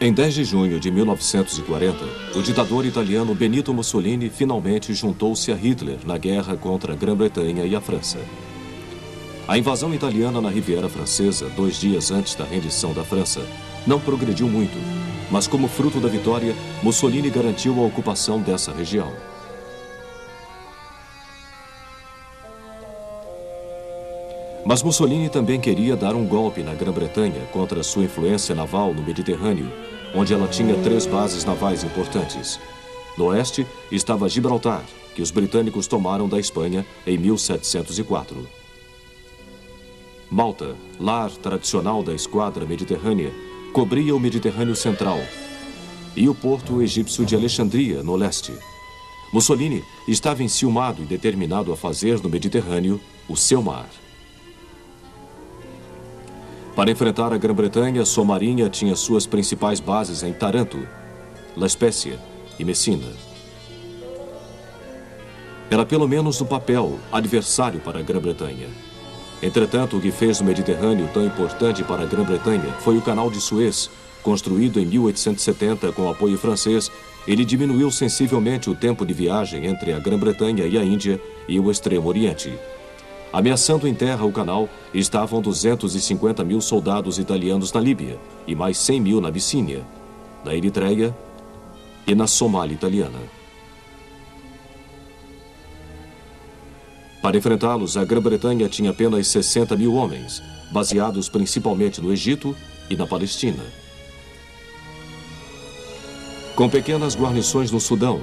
Em 10 de junho de 1940, o ditador italiano Benito Mussolini finalmente juntou-se a Hitler na guerra contra a Grã-Bretanha e a França. A invasão italiana na Riviera Francesa, 2 dias antes da rendição da França, não progrediu muito, mas como fruto da vitória, Mussolini garantiu a ocupação dessa região. Mas Mussolini também queria dar um golpe na Grã-Bretanha contra sua influência naval no Mediterrâneo, onde ela tinha 3 bases navais importantes. No oeste estava Gibraltar, que os britânicos tomaram da Espanha em 1704. Malta, lar tradicional da esquadra mediterrânea, cobria o Mediterrâneo central, e o porto egípcio de Alexandria, no leste. Mussolini estava enciumado e determinado a fazer do Mediterrâneo o seu mar. Para enfrentar a Grã-Bretanha, sua marinha tinha suas principais bases em Taranto, La Spezia e Messina. Era pelo menos no papel adversário para a Grã-Bretanha. Entretanto, o que fez o Mediterrâneo tão importante para a Grã-Bretanha foi o Canal de Suez, construído em 1870 com apoio francês. Ele diminuiu sensivelmente o tempo de viagem entre a Grã-Bretanha e a Índia e o Extremo Oriente. Ameaçando em terra o canal estavam 250 mil soldados italianos na Líbia e mais 100 mil na Abissínia, na Eritreia e na Somália italiana. Para enfrentá-los, a Grã-Bretanha tinha apenas 60 mil homens, baseados principalmente no Egito e na Palestina. Com pequenas guarnições no Sudão,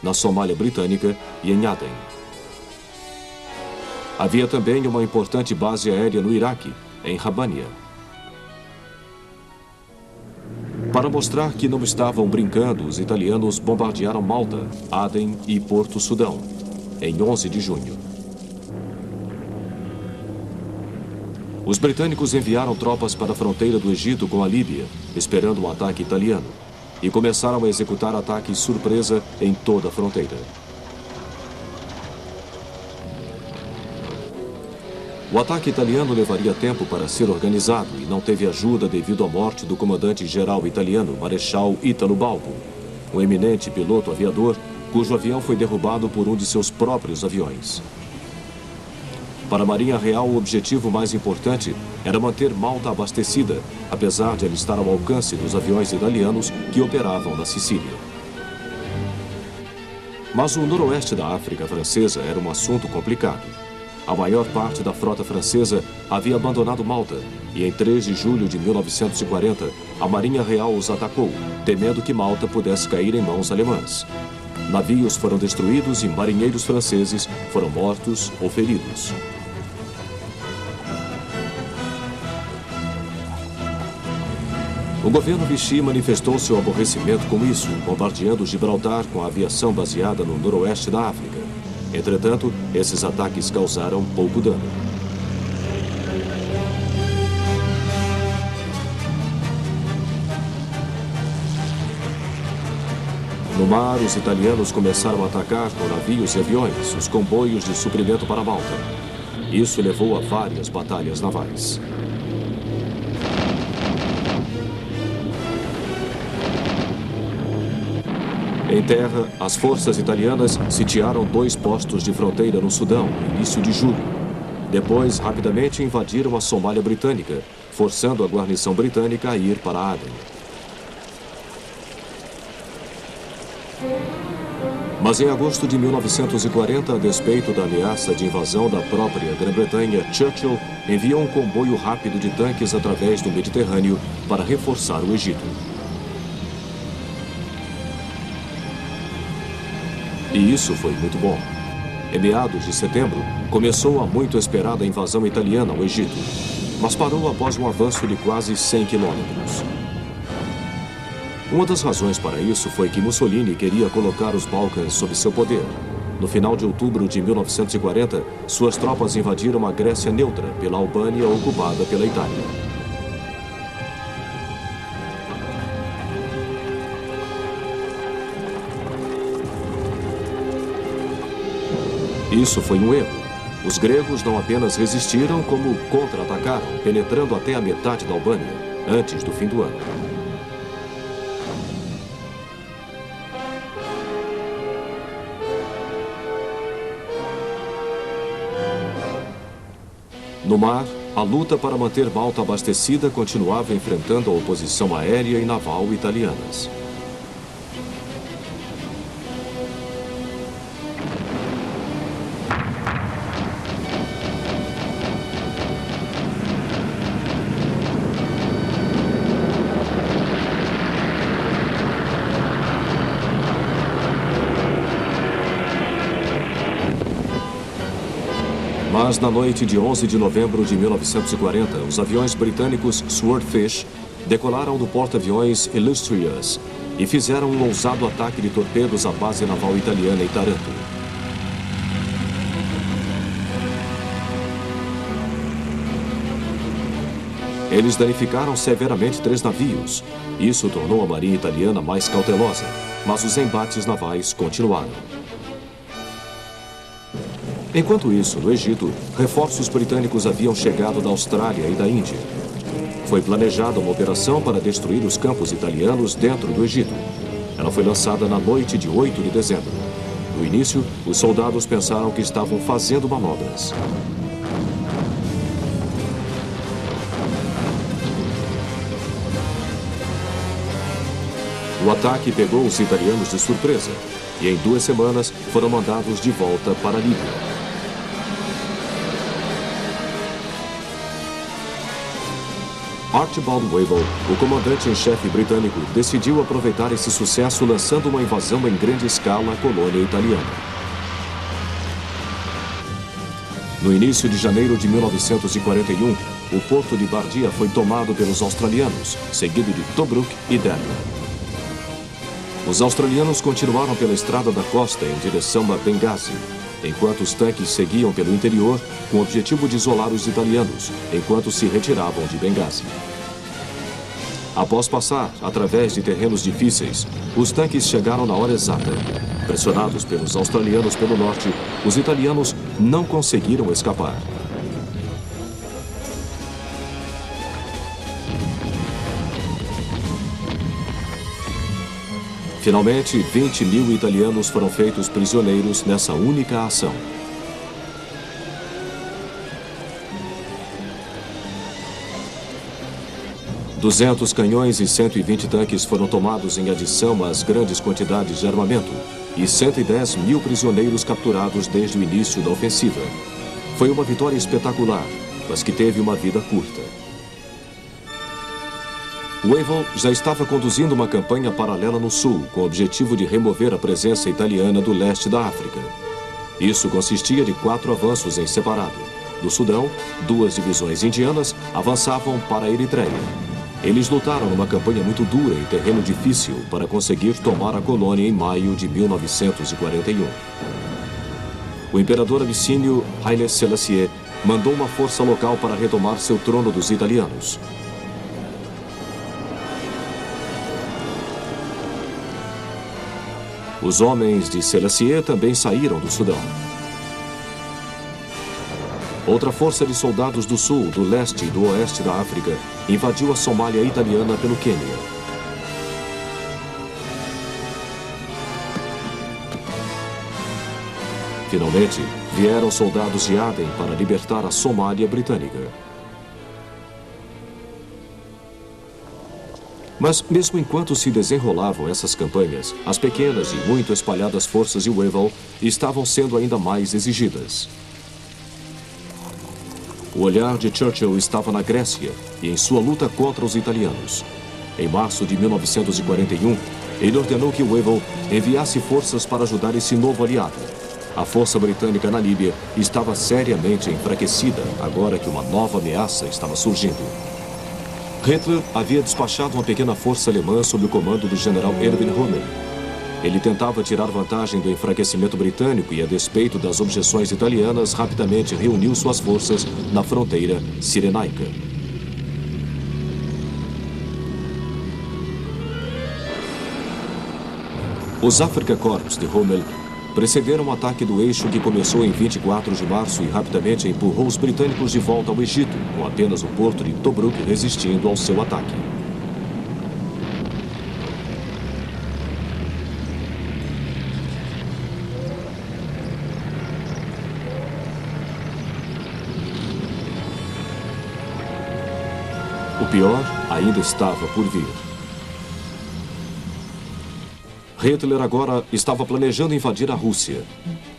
na Somália Britânica e em Aden. Havia também uma importante base aérea no Iraque, em Rabânia. Para mostrar que não estavam brincando, os italianos bombardearam Malta, Aden e Porto Sudão, em 11 de junho. Os britânicos enviaram tropas para a fronteira do Egito com a Líbia, esperando um ataque italiano, e começaram a executar ataques surpresa em toda a fronteira. O ataque italiano levaria tempo para ser organizado e não teve ajuda devido à morte do comandante-geral italiano, Marechal Ítalo Balbo, um eminente piloto aviador cujo avião foi derrubado por um de seus próprios aviões. Para a Marinha Real, o objetivo mais importante era manter Malta abastecida, apesar de ela estar ao alcance dos aviões italianos que operavam na Sicília. Mas o noroeste da África francesa era um assunto complicado. A maior parte da frota francesa havia abandonado Malta e em 3 de julho de 1940, a Marinha Real os atacou, temendo que Malta pudesse cair em mãos alemãs. Navios foram destruídos e marinheiros franceses foram mortos ou feridos. O governo Vichy manifestou seu aborrecimento com isso, bombardeando Gibraltar com a aviação baseada no noroeste da África. Entretanto, esses ataques causaram pouco dano. No mar, os italianos começaram a atacar com navios e aviões os comboios de suprimento para Malta. Isso levou a várias batalhas navais. Em terra, as forças italianas sitiaram 2 postos de fronteira no Sudão, no início de julho. Depois, rapidamente invadiram a Somália Britânica, forçando a guarnição britânica a ir para Aden. Mas em agosto de 1940, a despeito da ameaça de invasão da própria Grã-Bretanha, Churchill enviou um comboio rápido de tanques através do Mediterrâneo para reforçar o Egito. E isso foi muito bom. Em meados de setembro, começou a muito esperada invasão italiana ao Egito, mas parou após um avanço de quase 100 quilômetros. Uma das razões para isso foi que Mussolini queria colocar os Balcãs sob seu poder. No final de outubro de 1940, suas tropas invadiram a Grécia neutra pela Albânia ocupada pela Itália. Isso foi um erro. Os gregos não apenas resistiram, como contra-atacaram, penetrando até a metade da Albânia, antes do fim do ano. No mar, a luta para manter Malta abastecida continuava enfrentando a oposição aérea e naval italianas. Mas na noite de 11 de novembro de 1940, os aviões britânicos Swordfish decolaram do porta-aviões Illustrious e fizeram um ousado ataque de torpedos à base naval italiana em Taranto. Eles danificaram severamente 3 navios. Isso tornou a marinha italiana mais cautelosa, mas os embates navais continuaram. Enquanto isso, no Egito, reforços britânicos haviam chegado da Austrália e da Índia. Foi planejada uma operação para destruir os campos italianos dentro do Egito. Ela foi lançada na noite de 8 de dezembro. No início, os soldados pensaram que estavam fazendo manobras. O ataque pegou os italianos de surpresa e em 2 semanas foram mandados de volta para a Líbia. Archibald Wavell, o comandante em chefe britânico, decidiu aproveitar esse sucesso lançando uma invasão em grande escala à colônia italiana. No início de janeiro de 1941, o porto de Bardia foi tomado pelos australianos, seguido de Tobruk e Derna. Os australianos continuaram pela estrada da costa em direção a Benghazi, enquanto os tanques seguiam pelo interior com o objetivo de isolar os italianos, enquanto se retiravam de Benghazi. Após passar através de terrenos difíceis, os tanques chegaram na hora exata. Pressionados pelos australianos pelo norte, os italianos não conseguiram escapar. Finalmente, 20.000 italianos foram feitos prisioneiros nessa única ação. "200 canhões e 120 tanques foram tomados em adição às grandes quantidades de armamento e 110.000 prisioneiros capturados desde o início da ofensiva. Foi uma vitória espetacular, mas que teve uma vida curta. Wavell já estava conduzindo uma campanha paralela no sul, com o objetivo de remover a presença italiana do leste da África. Isso consistia de 4 avanços em separado. Do Sudão, 2 divisões indianas avançavam para a Eritreia. Eles lutaram numa campanha muito dura em terreno difícil para conseguir tomar a colônia em maio de 1941. O imperador abissínio Haile Selassie mandou uma força local para retomar seu trono dos italianos. Os homens de Selassie também saíram do Sudão. Outra força de soldados do sul, do leste e do oeste da África invadiu a Somália italiana pelo Quênia. Finalmente, vieram soldados de Aden para libertar a Somália britânica. Mas, mesmo enquanto se desenrolavam essas campanhas, as pequenas e muito espalhadas forças de Wavell estavam sendo ainda mais exigidas. O olhar de Churchill estava na Grécia e em sua luta contra os italianos. Em março de 1941, ele ordenou que Wavell enviasse forças para ajudar esse novo aliado. A força britânica na Líbia estava seriamente enfraquecida agora que uma nova ameaça estava surgindo. Hitler havia despachado uma pequena força alemã sob o comando do general Erwin Rommel. Ele tentava tirar vantagem do enfraquecimento britânico e, a despeito das objeções italianas, rapidamente reuniu suas forças na fronteira cirenaica. Os Afrika Korps de Rommel precederam o ataque do eixo que começou em 24 de março e rapidamente empurrou os britânicos de volta ao Egito, com apenas o porto de Tobruk resistindo ao seu ataque. O pior ainda estava por vir. Hitler agora estava planejando invadir a Rússia.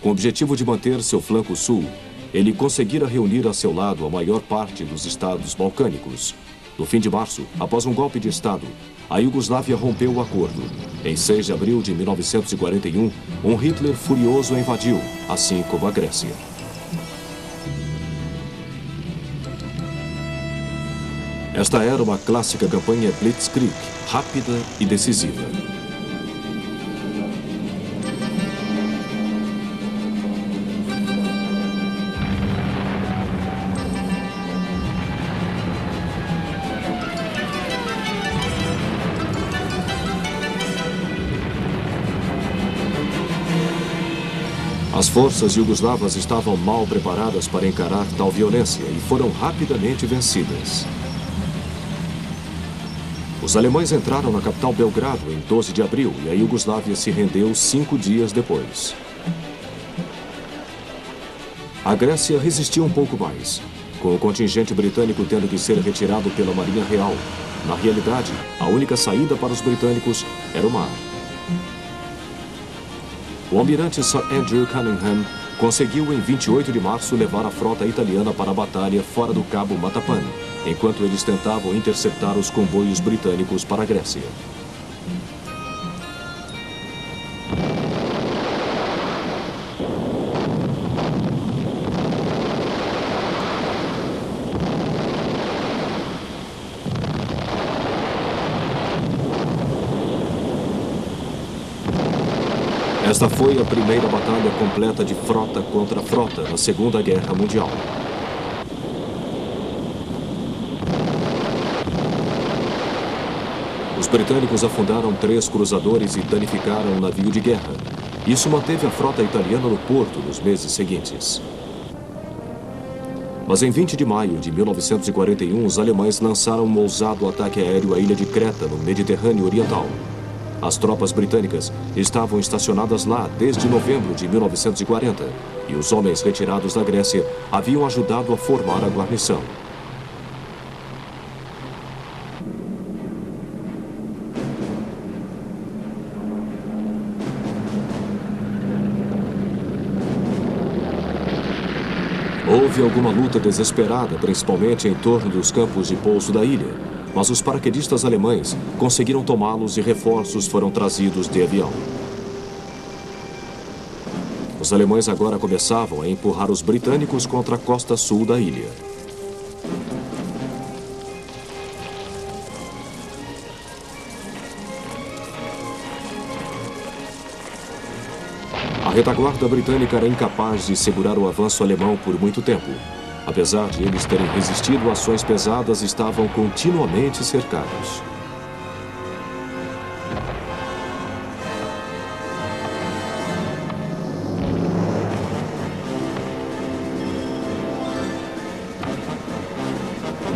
Com o objetivo de manter seu flanco sul, ele conseguira reunir a seu lado a maior parte dos estados balcânicos. No fim de março, após um golpe de Estado, a Iugoslávia rompeu o acordo. Em 6 de abril de 1941, um Hitler furioso a invadiu, assim como a Grécia. Esta era uma clássica campanha Blitzkrieg, rápida e decisiva. As forças iugoslavas estavam mal preparadas para encarar tal violência e foram rapidamente vencidas. Os alemães entraram na capital Belgrado em 12 de abril e a Iugoslávia se rendeu 5 dias depois. A Grécia resistiu um pouco mais, com o contingente britânico tendo que ser retirado pela Marinha Real. Na realidade, a única saída para os britânicos era o mar. O almirante Sir Andrew Cunningham conseguiu em 28 de março levar a frota italiana para a batalha fora do Cabo Matapan, enquanto eles tentavam interceptar os comboios britânicos para a Grécia. Esta foi a primeira batalha completa de frota contra frota na Segunda Guerra Mundial. Os britânicos afundaram 3 cruzadores e danificaram um navio de guerra. Isso manteve a frota italiana no porto nos meses seguintes. Mas em 20 de maio de 1941, os alemães lançaram um ousado ataque aéreo à ilha de Creta, no Mediterrâneo Oriental. As tropas britânicas estavam estacionadas lá desde novembro de 1940 e os homens retirados da Grécia haviam ajudado a formar a guarnição. Houve alguma luta desesperada, principalmente em torno dos campos de pouso da ilha, mas os paraquedistas alemães conseguiram tomá-los e reforços foram trazidos de avião. Os alemães agora começavam a empurrar os britânicos contra a costa sul da ilha. A retaguarda britânica era incapaz de segurar o avanço alemão por muito tempo. Apesar de eles terem resistido a ações pesadas, estavam continuamente cercados.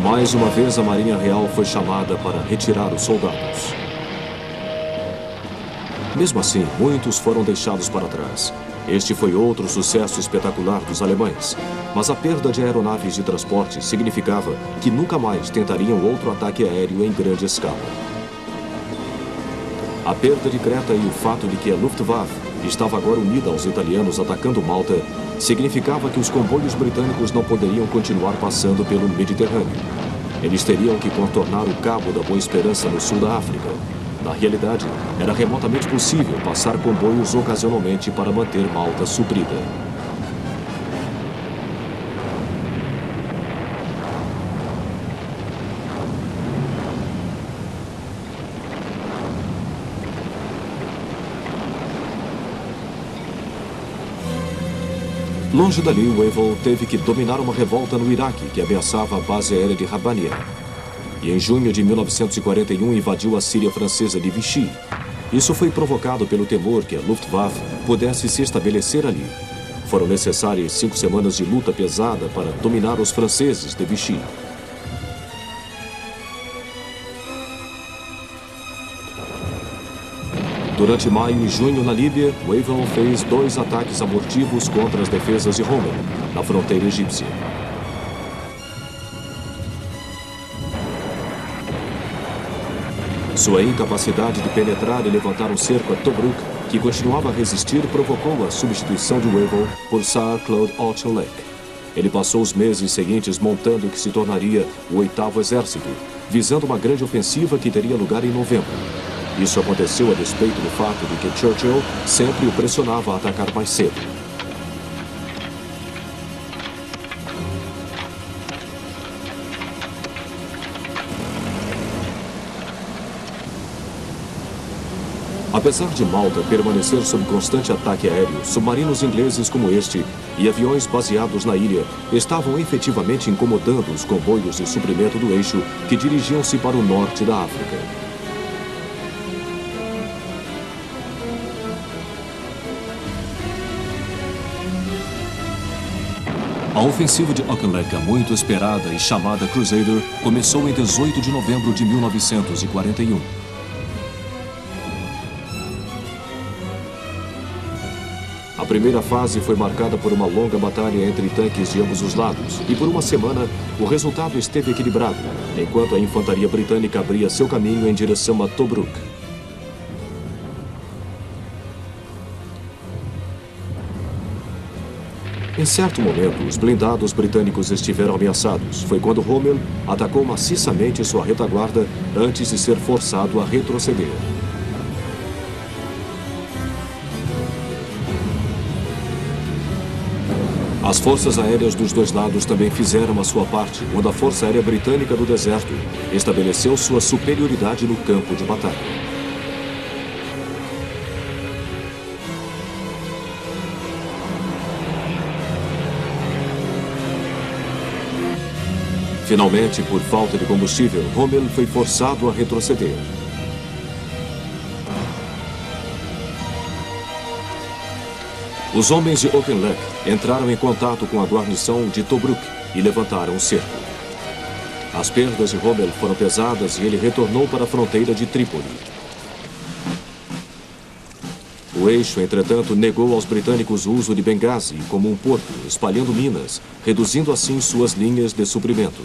Mais uma vez, a Marinha Real foi chamada para retirar os soldados. Mesmo assim, muitos foram deixados para trás. Este foi outro sucesso espetacular dos alemães. Mas a perda de aeronaves de transporte significava que nunca mais tentariam outro ataque aéreo em grande escala. A perda de Creta e o fato de que a Luftwaffe estava agora unida aos italianos atacando Malta significava que os comboios britânicos não poderiam continuar passando pelo Mediterrâneo. Eles teriam que contornar o Cabo da Boa Esperança no sul da África. Na realidade, era remotamente possível passar comboios ocasionalmente para manter Malta suprida. Longe dali, Wavell teve que dominar uma revolta no Iraque que ameaçava a base aérea de Rabania. E em junho de 1941 invadiu a Síria francesa de Vichy. Isso foi provocado pelo temor que a Luftwaffe pudesse se estabelecer ali. Foram necessárias 5 semanas de luta pesada para dominar os franceses de Vichy. Durante maio e junho na Líbia, Wavell fez 2 ataques abortivos contra as defesas de Homs, na fronteira egípcia. Sua incapacidade de penetrar e levantar um cerco a Tobruk, que continuava a resistir, provocou a substituição de Wavell por Sir Claude Auchinleck. Ele passou os meses seguintes montando o que se tornaria o 8º Exército, visando uma grande ofensiva que teria lugar em novembro. Isso aconteceu a despeito do fato de que Churchill sempre o pressionava a atacar mais cedo. Apesar de Malta permanecer sob constante ataque aéreo, submarinos ingleses como este e aviões baseados na ilha estavam efetivamente incomodando os comboios de suprimento do eixo que dirigiam-se para o norte da África. A ofensiva de Auchinleck, muito esperada e chamada Crusader, começou em 18 de novembro de 1941. A primeira fase foi marcada por uma longa batalha entre tanques de ambos os lados, e por uma semana o resultado esteve equilibrado, enquanto a infantaria britânica abria seu caminho em direção a Tobruk. Em certo momento, os blindados britânicos estiveram ameaçados. Foi quando Rommel atacou maciçamente sua retaguarda antes de ser forçado a retroceder. As forças aéreas dos dois lados também fizeram a sua parte, quando a Força Aérea Britânica do Deserto estabeleceu sua superioridade no campo de batalha. Finalmente, por falta de combustível, Rommel foi forçado a retroceder. Os homens de Auchinleck entraram em contato com a guarnição de Tobruk e levantaram o cerco. As perdas de Rommel foram pesadas e ele retornou para a fronteira de Trípoli. O eixo, entretanto, negou aos britânicos o uso de Benghazi como um porto, espalhando minas, reduzindo assim suas linhas de suprimento.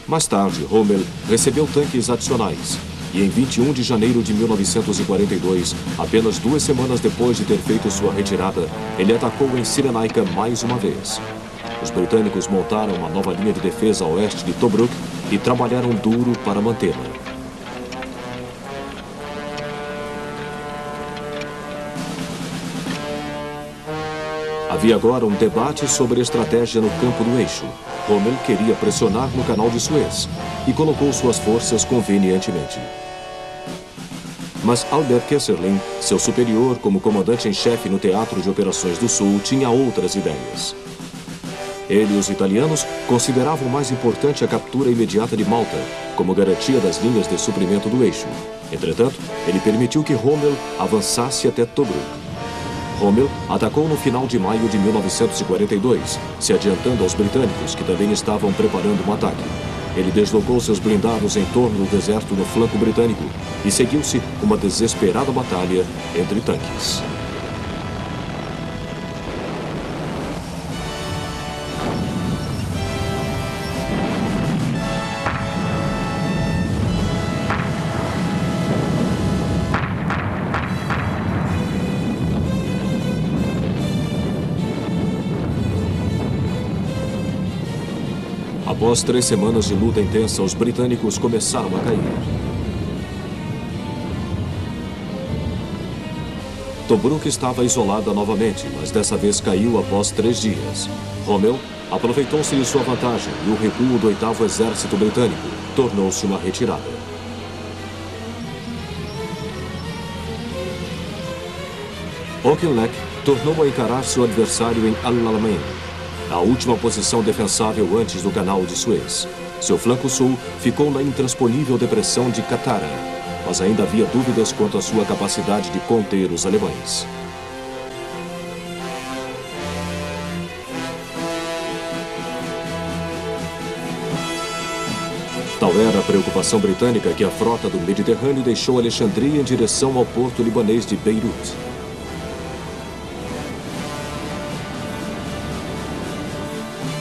Mais tarde, Rommel recebeu tanques adicionais. E em 21 de janeiro de 1942, apenas 2 semanas depois de ter feito sua retirada, ele atacou em Cyrenaica mais uma vez. Os britânicos montaram uma nova linha de defesa a oeste de Tobruk e trabalharam duro para mantê-la. Havia agora um debate sobre estratégia no campo do eixo. Rommel queria pressionar no canal de Suez e colocou suas forças convenientemente. Mas Albert Kesselring, seu superior como comandante em chefe no Teatro de Operações do Sul, tinha outras ideias. Ele e os italianos consideravam mais importante a captura imediata de Malta, como garantia das linhas de suprimento do eixo. Entretanto, ele permitiu que Rommel avançasse até Tobruk. Rommel atacou no final de maio de 1942, se adiantando aos britânicos, que também estavam preparando um ataque. Ele deslocou seus blindados em torno do deserto no flanco britânico e seguiu-se uma desesperada batalha entre tanques. Após 3 semanas de luta intensa, os britânicos começaram a cair. Tobruk estava isolada novamente, mas dessa vez caiu após 3 dias. Rommel aproveitou-se de sua vantagem e o recuo do 8º Exército Britânico tornou-se uma retirada. Auchinleck tornou a encarar seu adversário em Al-Alamein, a última posição defensável antes do canal de Suez. Seu flanco sul ficou na intransponível depressão de Katara, mas ainda havia dúvidas quanto à sua capacidade de conter os alemães. Tal era a preocupação britânica que a frota do Mediterrâneo deixou Alexandria em direção ao porto libanês de Beirut.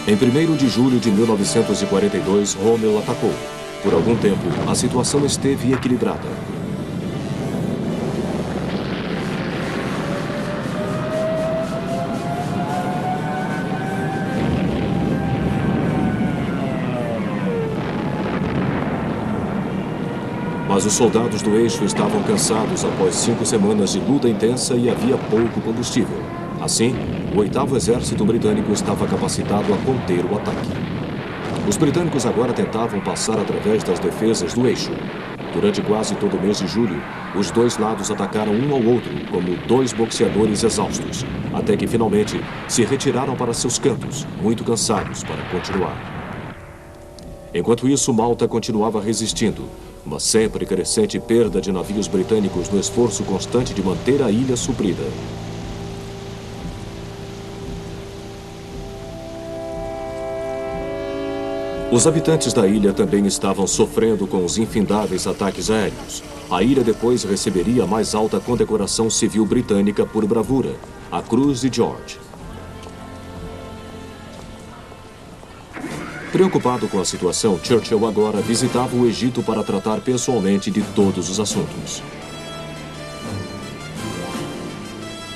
Em 1º de julho de 1942, Rommel atacou. Por algum tempo, a situação esteve equilibrada. Mas os soldados do eixo estavam cansados após 5 semanas de luta intensa e havia pouco combustível. Assim, o 8º Exército Britânico estava capacitado a conter o ataque. Os britânicos agora tentavam passar através das defesas do eixo. Durante quase todo o mês de julho, os dois lados atacaram um ao outro como 2 boxeadores exaustos, até que finalmente se retiraram para seus cantos, muito cansados para continuar. Enquanto isso, Malta continuava resistindo, uma sempre crescente perda de navios britânicos no esforço constante de manter a ilha suprida. Os habitantes da ilha também estavam sofrendo com os infindáveis ataques aéreos. A ilha depois receberia a mais alta condecoração civil britânica por bravura, a Cruz de George. Preocupado com a situação, Churchill agora visitava o Egito para tratar pessoalmente de todos os assuntos.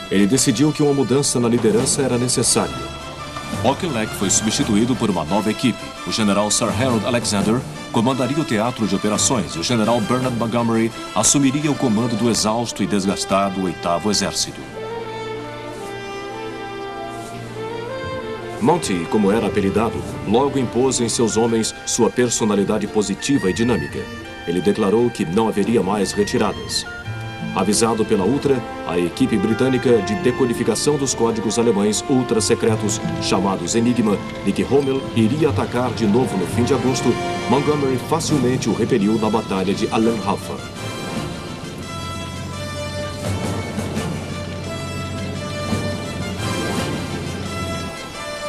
Ele decidiu que uma mudança na liderança era necessária. Auchinleck foi substituído por uma nova equipe. O general Sir Harold Alexander comandaria o teatro de operações e o general Bernard Montgomery assumiria o comando do exausto e desgastado 8º Exército. Monty, como era apelidado, logo impôs em seus homens sua personalidade positiva e dinâmica. Ele declarou que não haveria mais retiradas. Avisado pela Ultra, a equipe britânica de decodificação dos códigos alemães ultra-secretos, chamados Enigma, de que Rommel iria atacar de novo no fim de agosto, Montgomery facilmente o repeliu na Batalha de Alenhalfa.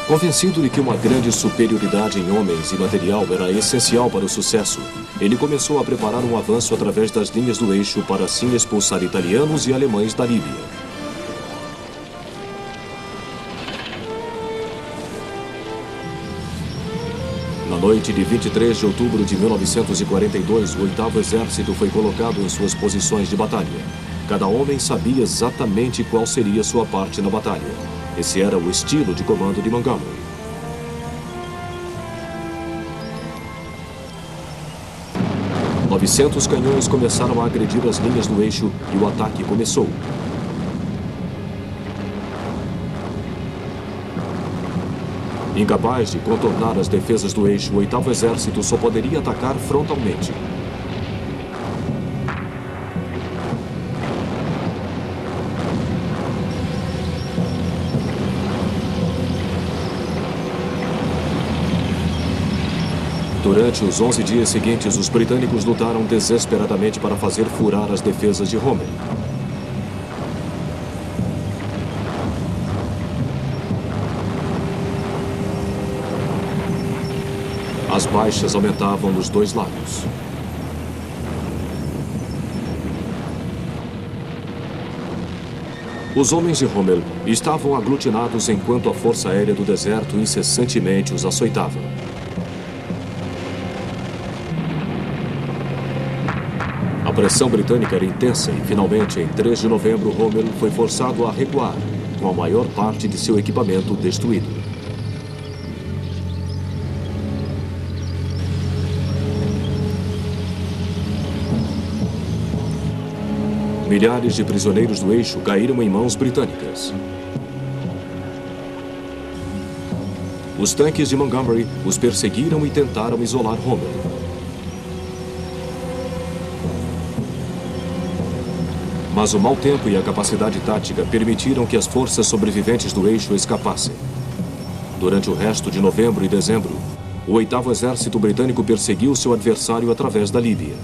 Convencido de que uma grande superioridade em homens e material era essencial para o sucesso, ele começou a preparar um avanço através das linhas do eixo para assim expulsar italianos e alemães da Líbia. Na noite de 23 de outubro de 1942, o 8º Exército foi colocado em suas posições de batalha. Cada homem sabia exatamente qual seria sua parte na batalha. Esse era o estilo de comando de Montgomery. "900 canhões começaram a agredir as linhas do eixo e o ataque começou. Incapaz de contornar as defesas do eixo, o 8º Exército só poderia atacar frontalmente. Durante os 11 dias seguintes, os britânicos lutaram desesperadamente para fazer furar as defesas de Rommel. As baixas aumentavam nos dois lados. Os homens de Rommel estavam aglutinados enquanto a força aérea do deserto incessantemente os açoitava. A pressão britânica era intensa e, finalmente, em 3 de novembro, Rommel foi forçado a recuar, com a maior parte de seu equipamento destruído. Milhares de prisioneiros do eixo caíram em mãos britânicas. Os tanques de Montgomery os perseguiram e tentaram isolar Rommel. Mas o mau tempo e a capacidade tática permitiram que as forças sobreviventes do eixo escapassem. Durante o resto de novembro e dezembro, o 8º Exército Britânico perseguiu seu adversário através da Líbia.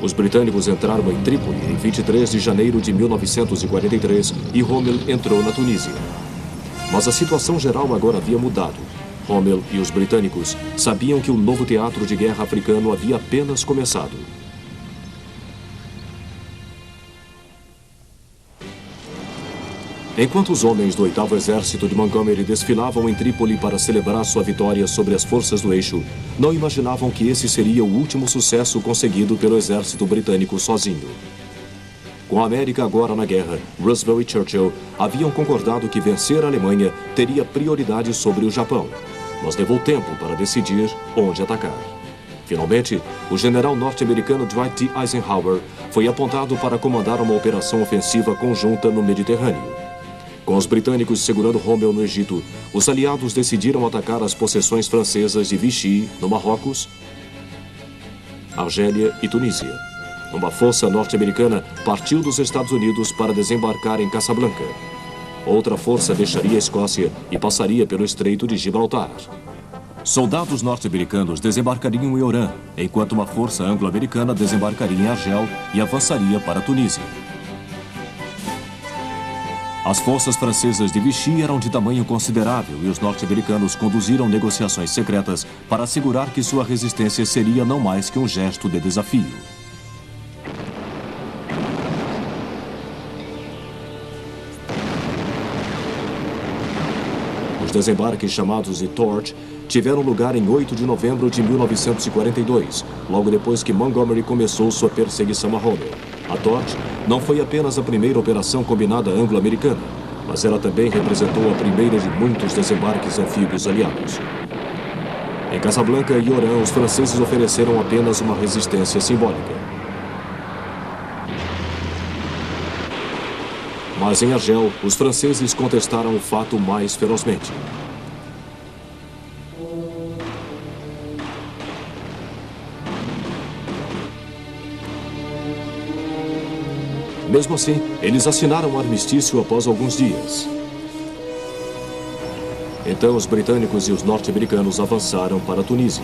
Os britânicos entraram em Trípoli em 23 de janeiro de 1943 e Rommel entrou na Tunísia. Mas a situação geral agora havia mudado. Rommel e os britânicos sabiam que o novo teatro de guerra africano havia apenas começado. Enquanto os homens do 8º Exército de Montgomery desfilavam em Trípoli para celebrar sua vitória sobre as forças do eixo, não imaginavam que esse seria o último sucesso conseguido pelo exército britânico sozinho. Com a América agora na guerra, Roosevelt e Churchill haviam concordado que vencer a Alemanha teria prioridade sobre o Japão, mas levou tempo para decidir onde atacar. Finalmente, o general norte-americano Dwight D. Eisenhower foi apontado para comandar uma operação ofensiva conjunta no Mediterrâneo. Com os britânicos segurando Rommel no Egito, os aliados decidiram atacar as possessões francesas de Vichy, no Marrocos, Argélia e Tunísia. Uma força norte-americana partiu dos Estados Unidos para desembarcar em Casablanca. Outra força deixaria a Escócia e passaria pelo Estreito de Gibraltar. Soldados norte-americanos desembarcariam em Orã, enquanto uma força anglo-americana desembarcaria em Argel e avançaria para a Tunísia. As forças francesas de Vichy eram de tamanho considerável e os norte-americanos conduziram negociações secretas para assegurar que sua resistência seria não mais que um gesto de desafio. Os desembarques chamados de Torch tiveram lugar em 8 de novembro de 1942, logo depois que Montgomery começou sua perseguição a Rommel. A Torch não foi apenas a primeira operação combinada anglo-americana, mas ela também representou a primeira de muitos desembarques anfíbios aliados. Em Casablanca e Orã, os franceses ofereceram apenas uma resistência simbólica. Mas em Argel, os franceses contestaram o fato mais ferozmente. Mesmo assim, eles assinaram um armistício após alguns dias. Então, os britânicos e os norte-americanos avançaram para a Tunísia.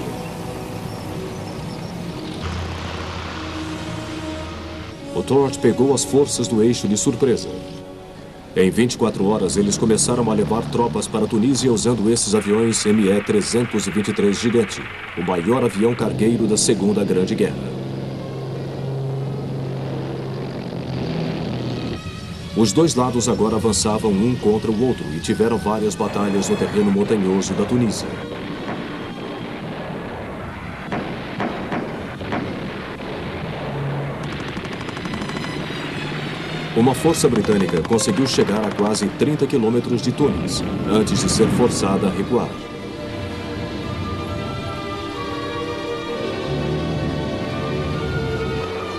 O Torch pegou as forças do eixo de surpresa. Em 24 horas, eles começaram a levar tropas para a Tunísia usando esses aviões ME-323 Gigante, o maior avião cargueiro da Segunda Grande Guerra. Os dois lados agora avançavam um contra o outro e tiveram várias batalhas no terreno montanhoso da Tunísia. Uma força britânica conseguiu chegar a quase 30 quilômetros de Tunis, antes de ser forçada a recuar.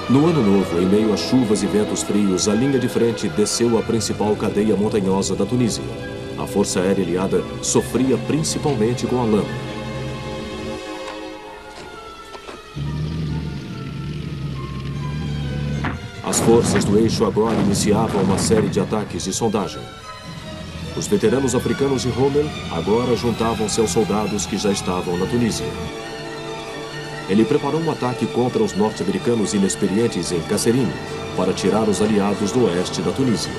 No Ano Novo, em meio a chuvas e ventos frios, a linha de frente desceu a principal cadeia montanhosa da Tunísia. A Força Aérea Aliada sofria principalmente com a lama. As forças do eixo agora iniciavam uma série de ataques de sondagem. Os veteranos africanos de Rommel agora juntavam-se aos soldados que já estavam na Tunísia. Ele preparou um ataque contra os norte-americanos inexperientes em Kasserine para tirar os aliados do oeste da Tunísia.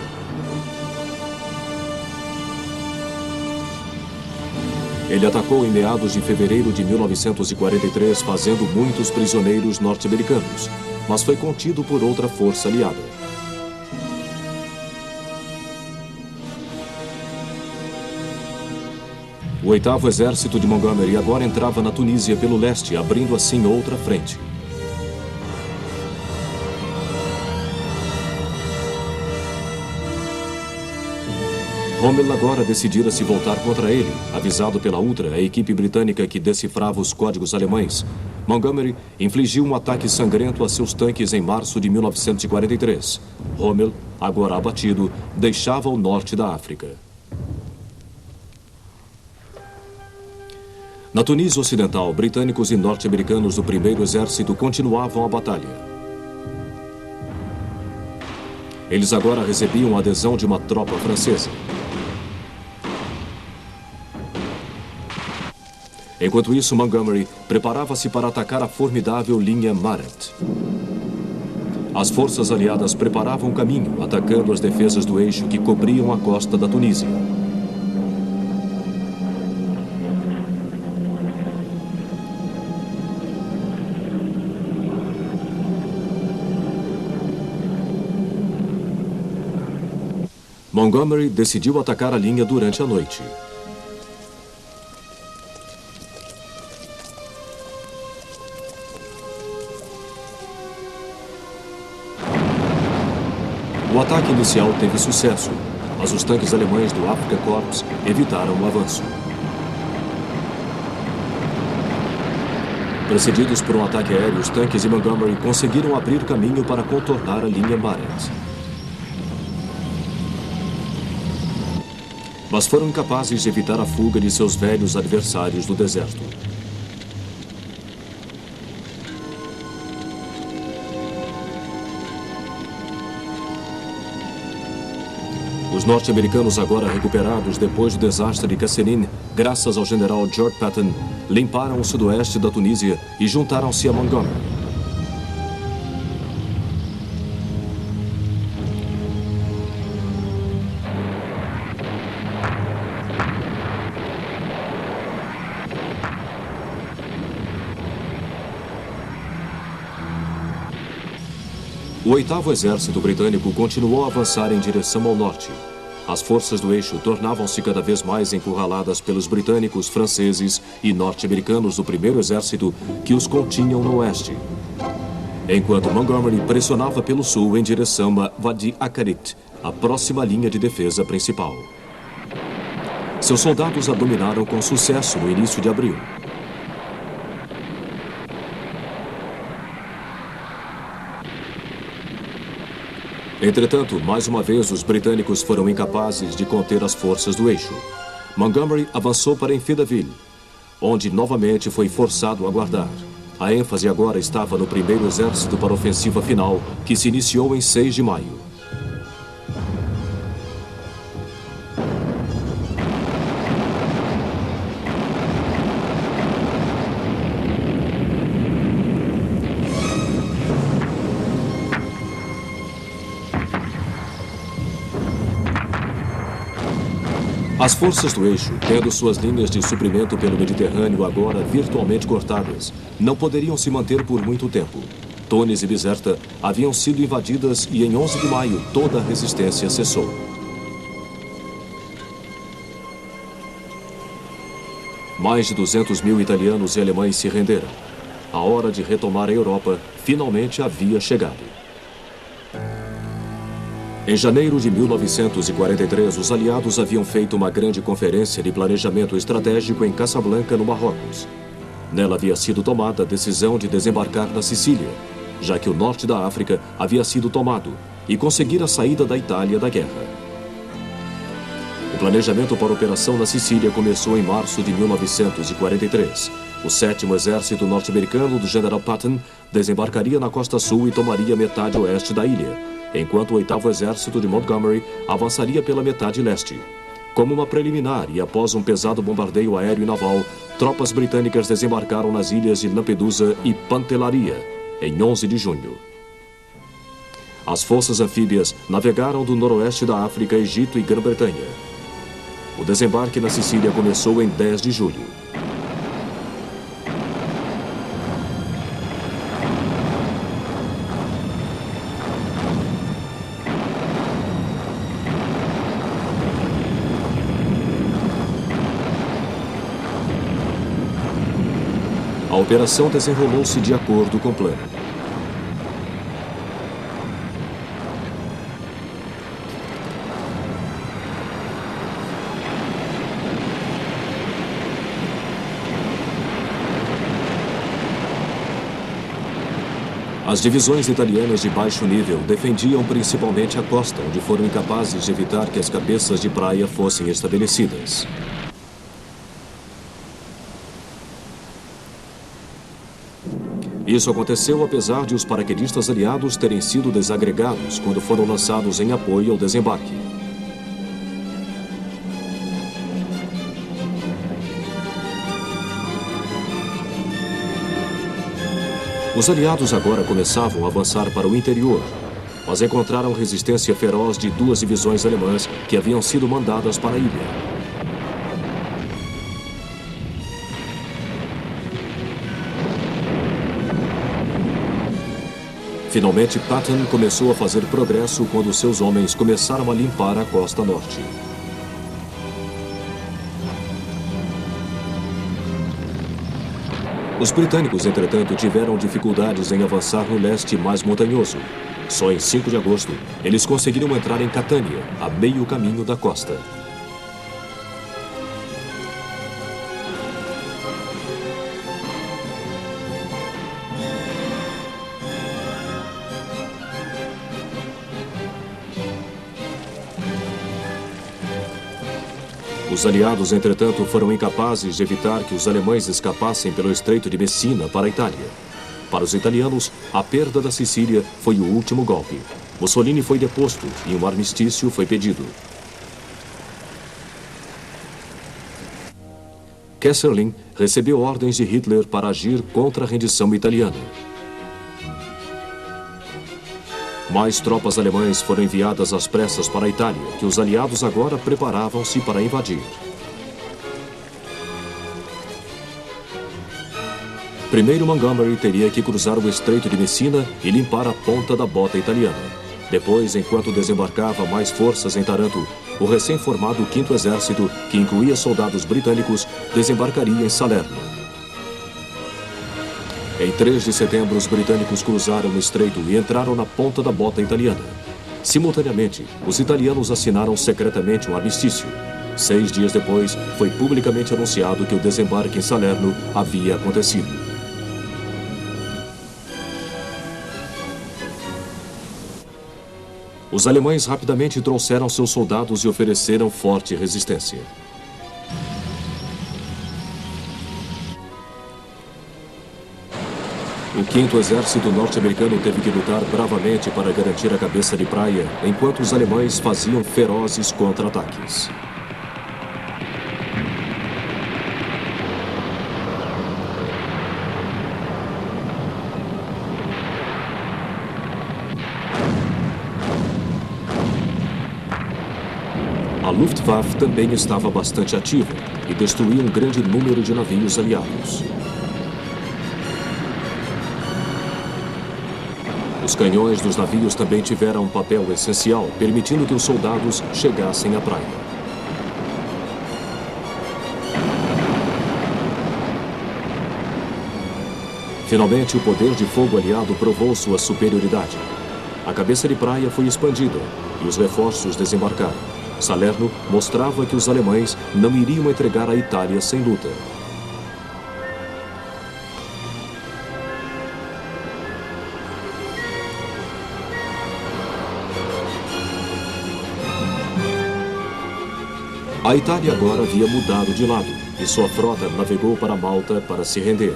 Ele atacou em meados de fevereiro de 1943, fazendo muitos prisioneiros norte-americanos, mas foi contido por outra força aliada. O 8º Exército de Montgomery agora entrava na Tunísia pelo leste, abrindo assim outra frente. Rommel agora decidira se voltar contra ele. Avisado pela Ultra, a equipe britânica que decifrava os códigos alemães, Montgomery infligiu um ataque sangrento a seus tanques em março de 1943. Rommel, agora abatido, deixava o norte da África. Na Tunísia Ocidental, britânicos e norte-americanos do 1º Exército continuavam a batalha. Eles agora recebiam a adesão de uma tropa francesa. Enquanto isso, Montgomery preparava-se para atacar a formidável linha Maret. As forças aliadas preparavam o caminho, atacando as defesas do eixo que cobriam a costa da Tunísia. Montgomery decidiu atacar a linha durante a noite. O ataque inicial teve sucesso, mas os tanques alemães do Afrika Korps evitaram o avanço. Precedidos por um ataque aéreo, os tanques de Montgomery conseguiram abrir caminho para contornar a linha Barrett. Mas foram incapazes de evitar a fuga de seus velhos adversários do deserto. Os norte-americanos, agora recuperados depois do desastre de Kasserine, graças ao general George Patton, limparam o sudoeste da Tunísia e juntaram-se a Montgomery. O 8º Exército Britânico continuou a avançar em direção ao norte. As forças do eixo tornavam-se cada vez mais encurraladas pelos britânicos, franceses e norte-americanos do 1º Exército que os continham no oeste. Enquanto Montgomery pressionava pelo sul em direção a Wadi Akarit, a próxima linha de defesa principal. Seus soldados a dominaram com sucesso no início de abril. Entretanto, mais uma vez, os britânicos foram incapazes de conter as forças do eixo. Montgomery avançou para Enfidaville, onde novamente foi forçado a aguardar. A ênfase agora estava no 1º Exército para a ofensiva final, que se iniciou em 6 de maio. As forças do eixo, tendo suas linhas de suprimento pelo Mediterrâneo agora virtualmente cortadas, não poderiam se manter por muito tempo. Tunis e Bizerta haviam sido invadidas e em 11 de maio toda a resistência cessou. Mais de 200 mil italianos e alemães se renderam. A hora de retomar a Europa finalmente havia chegado. Em janeiro de 1943, os aliados haviam feito uma grande conferência de planejamento estratégico em Casablanca, no Marrocos. Nela havia sido tomada a decisão de desembarcar na Sicília, já que o norte da África havia sido tomado, e conseguir a saída da Itália da guerra. O planejamento para a operação na Sicília começou em março de 1943. O 7º Exército norte-americano do general Patton desembarcaria na costa sul e tomaria metade oeste da ilha, enquanto o 8º Exército de Montgomery avançaria pela metade leste. Como uma preliminar e após um pesado bombardeio aéreo e naval, tropas britânicas desembarcaram nas ilhas de Lampedusa e Pantelleria, em 11 de junho. As forças anfíbias navegaram do noroeste da África, Egito e Grã-Bretanha. O desembarque na Sicília começou em 10 de julho. A operação desenrolou-se de acordo com o plano. As divisões italianas de baixo nível defendiam principalmente a costa, onde foram incapazes de evitar que as cabeças de praia fossem estabelecidas. Isso aconteceu apesar de os paraquedistas aliados terem sido desagregados quando foram lançados em apoio ao desembarque. Os aliados agora começavam a avançar para o interior, mas encontraram resistência feroz de 2 divisões alemãs que haviam sido mandadas para a ilha. Finalmente, Patton começou a fazer progresso quando seus homens começaram a limpar a costa norte. Os britânicos, entretanto, tiveram dificuldades em avançar no leste mais montanhoso. Só em 5 de agosto, eles conseguiram entrar em Catânia, a meio caminho da costa. Os aliados, entretanto, foram incapazes de evitar que os alemães escapassem pelo Estreito de Messina para a Itália. Para os italianos, a perda da Sicília foi o último golpe. Mussolini foi deposto e um armistício foi pedido. Kesselring recebeu ordens de Hitler para agir contra a rendição italiana. Mais tropas alemãs foram enviadas às pressas para a Itália, que os aliados agora preparavam-se para invadir. Primeiro, Montgomery teria que cruzar o Estreito de Messina e limpar a ponta da bota italiana. Depois, enquanto desembarcava mais forças em Taranto, o recém-formado 5º Exército, que incluía soldados britânicos, desembarcaria em Salerno. Em 3 de setembro, os britânicos cruzaram o estreito e entraram na ponta da bota italiana. Simultaneamente, os italianos assinaram secretamente um armistício. 6 dias depois, foi publicamente anunciado que o desembarque em Salerno havia acontecido. Os alemães rapidamente trouxeram seus soldados e ofereceram forte resistência. O 5º Exército norte-americano teve que lutar bravamente para garantir a cabeça de praia, enquanto os alemães faziam ferozes contra-ataques. A Luftwaffe também estava bastante ativa e destruiu um grande número de navios aliados. Os canhões dos navios também tiveram um papel essencial, permitindo que os soldados chegassem à praia. Finalmente, o poder de fogo aliado provou sua superioridade. A cabeça de praia foi expandida e os reforços desembarcaram. Salerno mostrava que os alemães não iriam entregar a Itália sem luta. A Itália agora havia mudado de lado e sua frota navegou para Malta para se render.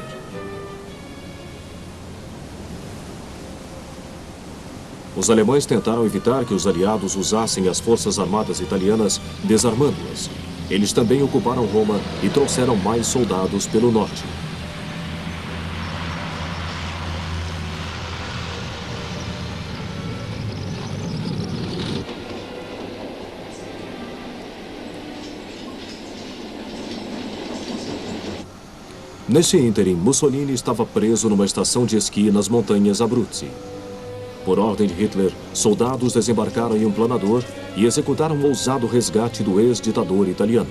Os alemães tentaram evitar que os aliados usassem as forças armadas italianas, desarmando-as. Eles também ocuparam Roma e trouxeram mais soldados pelo norte. Nesse ínterim, Mussolini estava preso numa estação de esqui nas montanhas Abruzzi. Por ordem de Hitler, soldados desembarcaram em um planador e executaram um ousado resgate do ex-ditador italiano.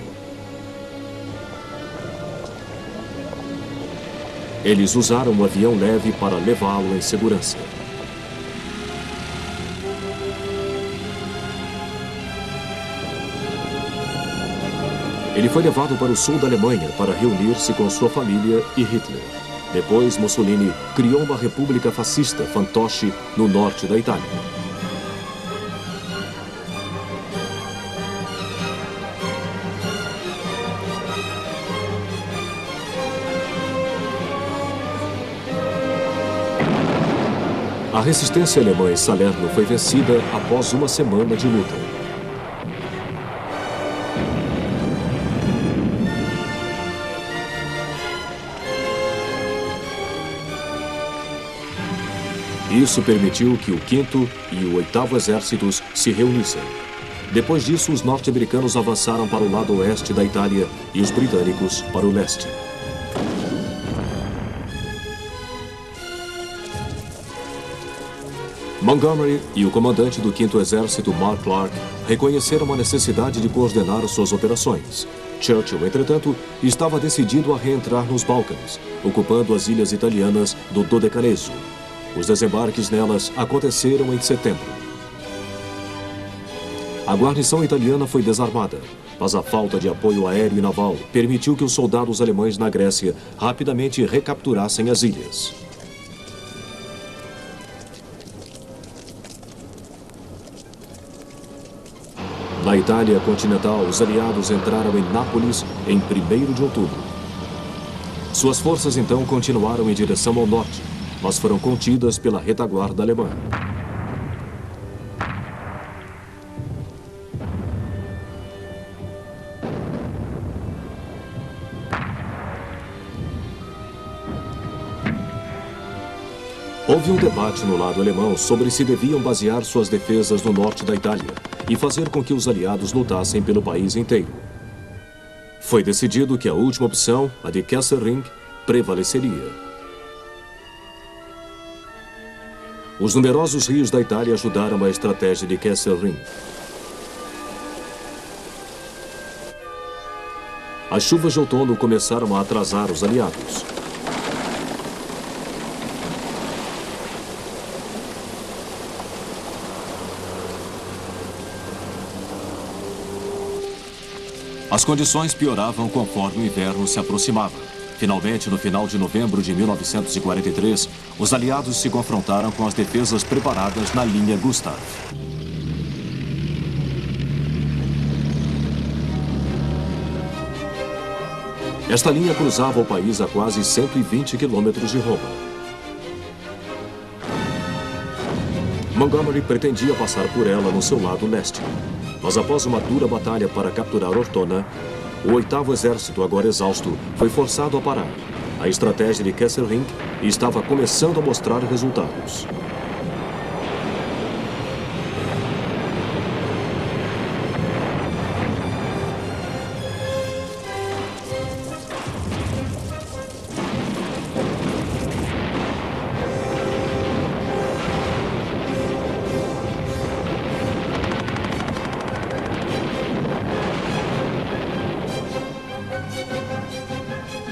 Eles usaram um avião leve para levá-lo em segurança. Ele foi levado para o sul da Alemanha para reunir-se com sua família e Hitler. Depois, Mussolini criou uma república fascista, fantoche, no norte da Itália. A resistência alemã em Salerno foi vencida após uma semana de luta. Isso permitiu que o 5º e o 8º Exércitos se reunissem. Depois disso, os norte-americanos avançaram para o lado oeste da Itália e os britânicos para o leste. Montgomery e o comandante do 5º Exército, Mark Clark, reconheceram a necessidade de coordenar suas operações. Churchill, entretanto, estava decidido a reentrar nos Balcãs, ocupando as ilhas italianas do Dodecaneso. Os desembarques nelas aconteceram em setembro. A guarnição italiana foi desarmada, mas a falta de apoio aéreo e naval permitiu que os soldados alemães na Grécia rapidamente recapturassem as ilhas. Na Itália continental, os aliados entraram em Nápoles em 1º de outubro. Suas forças então continuaram em direção ao norte, mas foram contidas pela retaguarda alemã. Houve um debate no lado alemão sobre se deviam basear suas defesas no norte da Itália e fazer com que os aliados lutassem pelo país inteiro. Foi decidido que a última opção, a de Kesselring, prevaleceria. Os numerosos rios da Itália ajudaram a estratégia de Kesselring. As chuvas de outono começaram a atrasar os aliados. As condições pioravam conforme o inverno se aproximava. Finalmente, no final de novembro de 1943, os aliados se confrontaram com as defesas preparadas na linha Gustav. Esta linha cruzava o país a quase 120 quilômetros de Roma. Montgomery pretendia passar por ela no seu lado leste. Mas após uma dura batalha para capturar Ortona, o 8º Exército, agora exausto, foi forçado a parar. A estratégia de Kesselring estava começando a mostrar resultados.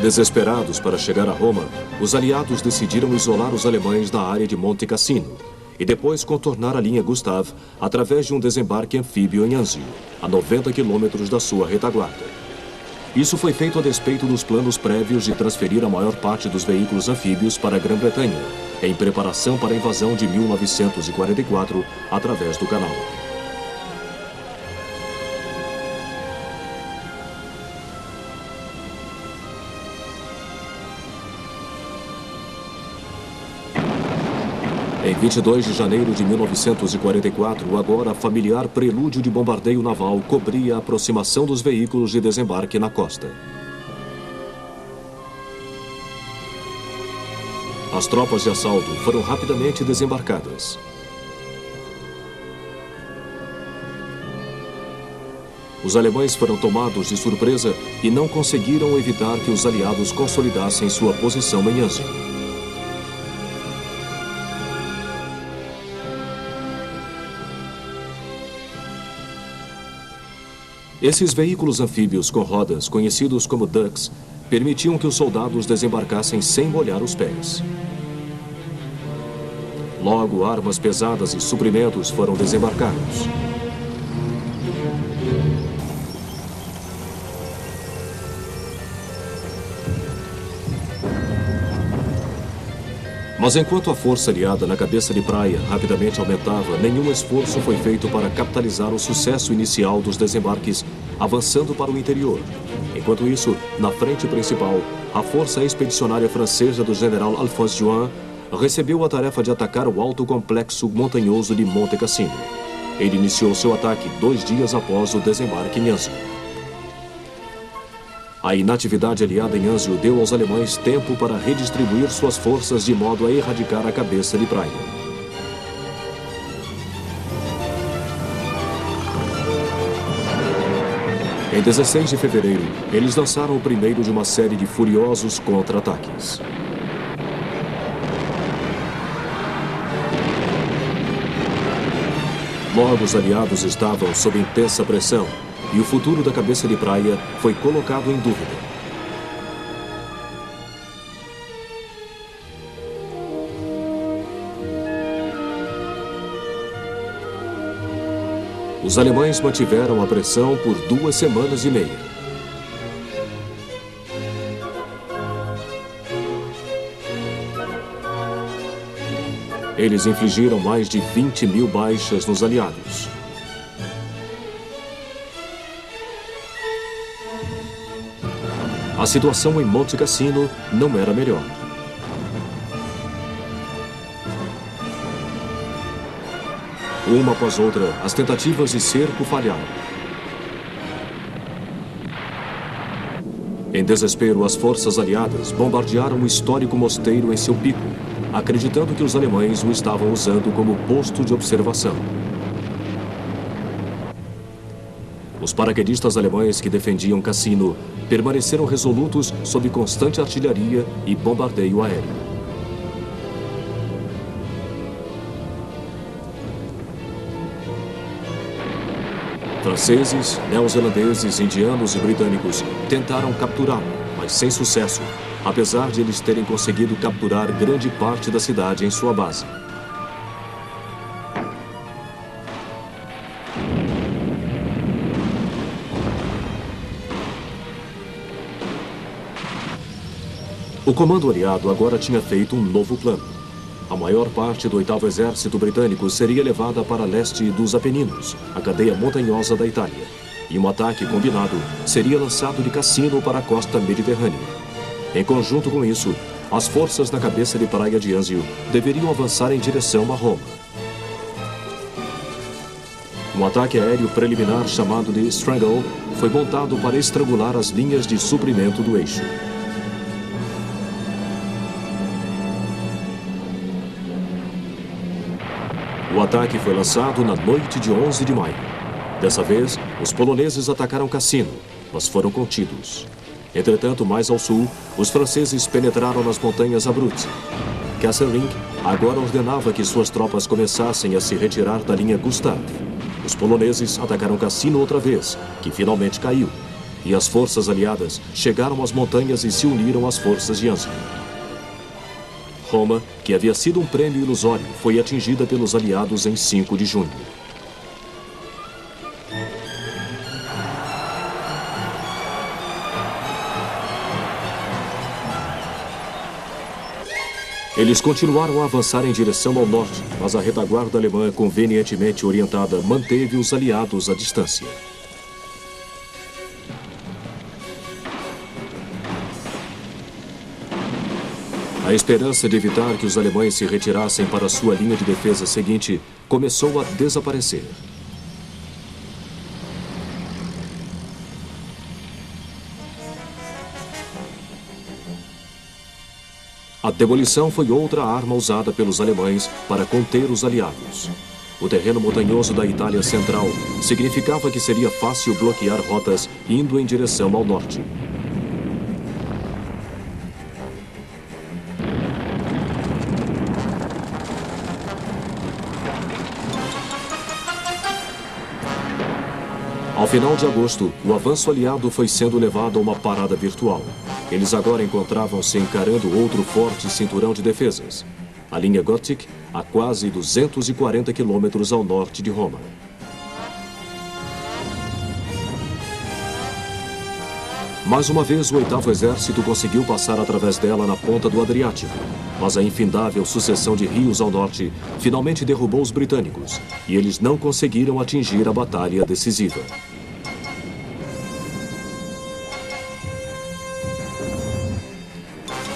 Desesperados para chegar a Roma, os aliados decidiram isolar os alemães na área de Monte Cassino e depois contornar a linha Gustav através de um desembarque anfíbio em Anzio, a 90 quilômetros da sua retaguarda. Isso foi feito a despeito dos planos prévios de transferir a maior parte dos veículos anfíbios para a Grã-Bretanha, em preparação para a invasão de 1944 através do canal. Em 22 de janeiro de 1944, o agora familiar prelúdio de bombardeio naval cobria a aproximação dos veículos de desembarque na costa. As tropas de assalto foram rapidamente desembarcadas. Os alemães foram tomados de surpresa e não conseguiram evitar que os aliados consolidassem sua posição em Anzio. Esses veículos anfíbios com rodas, conhecidos como Ducks, permitiam que os soldados desembarcassem sem molhar os pés. Logo, armas pesadas e suprimentos foram desembarcados. Mas enquanto a força aliada na cabeça de praia rapidamente aumentava, nenhum esforço foi feito para capitalizar o sucesso inicial dos desembarques, avançando para o interior. Enquanto isso, na frente principal, a força expedicionária francesa do general Alphonse Juin recebeu a tarefa de atacar o alto complexo montanhoso de Monte Cassino. Ele iniciou seu ataque 2 dias após o desembarque em Anzio. A inatividade aliada em Anzio deu aos alemães tempo para redistribuir suas forças de modo a erradicar a cabeça de praia. Em 16 de fevereiro, eles lançaram o primeiro de uma série de furiosos contra-ataques. Logo, os aliados estavam sob intensa pressão e o futuro da cabeça de praia foi colocado em dúvida. Os alemães mantiveram a pressão por 2 semanas e meia. Eles infligiram mais de 20.000 baixas nos aliados. A situação em Monte Cassino não era melhor. Uma após outra, as tentativas de cerco falharam. Em desespero, as forças aliadas bombardearam o histórico mosteiro em seu pico, acreditando que os alemães o estavam usando como posto de observação. Os paraquedistas alemães que defendiam Cassino permaneceram resolutos sob constante artilharia e bombardeio aéreo. Franceses, neozelandeses, indianos e britânicos tentaram capturá-lo, mas sem sucesso, apesar de eles terem conseguido capturar grande parte da cidade em sua base. O comando aliado agora tinha feito um novo plano. A maior parte do 8º Exército Britânico seria levada para leste dos Apeninos, a cadeia montanhosa da Itália, e um ataque combinado seria lançado de Cassino para a costa mediterrânea. Em conjunto com isso, as forças da cabeça de praia de Anzio deveriam avançar em direção a Roma. Um ataque aéreo preliminar chamado de Strangle foi montado para estrangular as linhas de suprimento do eixo. O ataque foi lançado na noite de 11 de maio. Dessa vez, os poloneses atacaram Cassino, mas foram contidos. Entretanto, mais ao sul, os franceses penetraram nas montanhas Abruzzi. Kesselring agora ordenava que suas tropas começassem a se retirar da linha Gustav. Os poloneses atacaram Cassino outra vez, que finalmente caiu. E as forças aliadas chegaram às montanhas e se uniram às forças de Anzio. Roma, que havia sido um prêmio ilusório, foi atingida pelos aliados em 5 de junho. Eles continuaram a avançar em direção ao norte, mas a retaguarda alemã, convenientemente orientada, manteve os aliados à distância. A esperança de evitar que os alemães se retirassem para sua linha de defesa seguinte começou a desaparecer. A demolição foi outra arma usada pelos alemães para conter os aliados. O terreno montanhoso da Itália Central significava que seria fácil bloquear rotas indo em direção ao norte. Ao final de agosto, o avanço aliado foi sendo levado a uma parada virtual. Eles agora encontravam-se encarando outro forte cinturão de defesas, a linha Gothic, a quase 240 quilômetros ao norte de Roma. Mais uma vez, o 8º Exército conseguiu passar através dela na ponta do Adriático, mas a infindável sucessão de rios ao norte finalmente derrubou os britânicos, e eles não conseguiram atingir a batalha decisiva.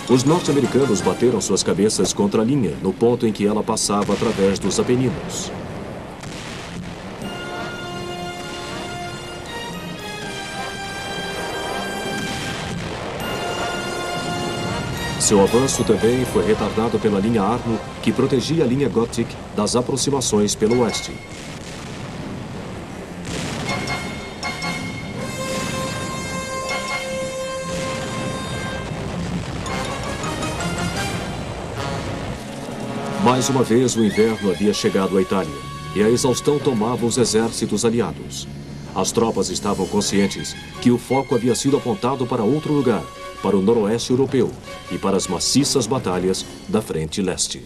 Os norte-americanos bateram suas cabeças contra a linha, no ponto em que ela passava através dos Apeninos. Seu avanço também foi retardado pela linha Arno, que protegia a linha Gothic das aproximações pelo oeste. Mais uma vez, o inverno havia chegado à Itália. e a exaustão tomava os exércitos aliados. As tropas estavam conscientes que o foco havia sido apontado para outro lugar, para o noroeste europeu e para as maciças batalhas da frente leste.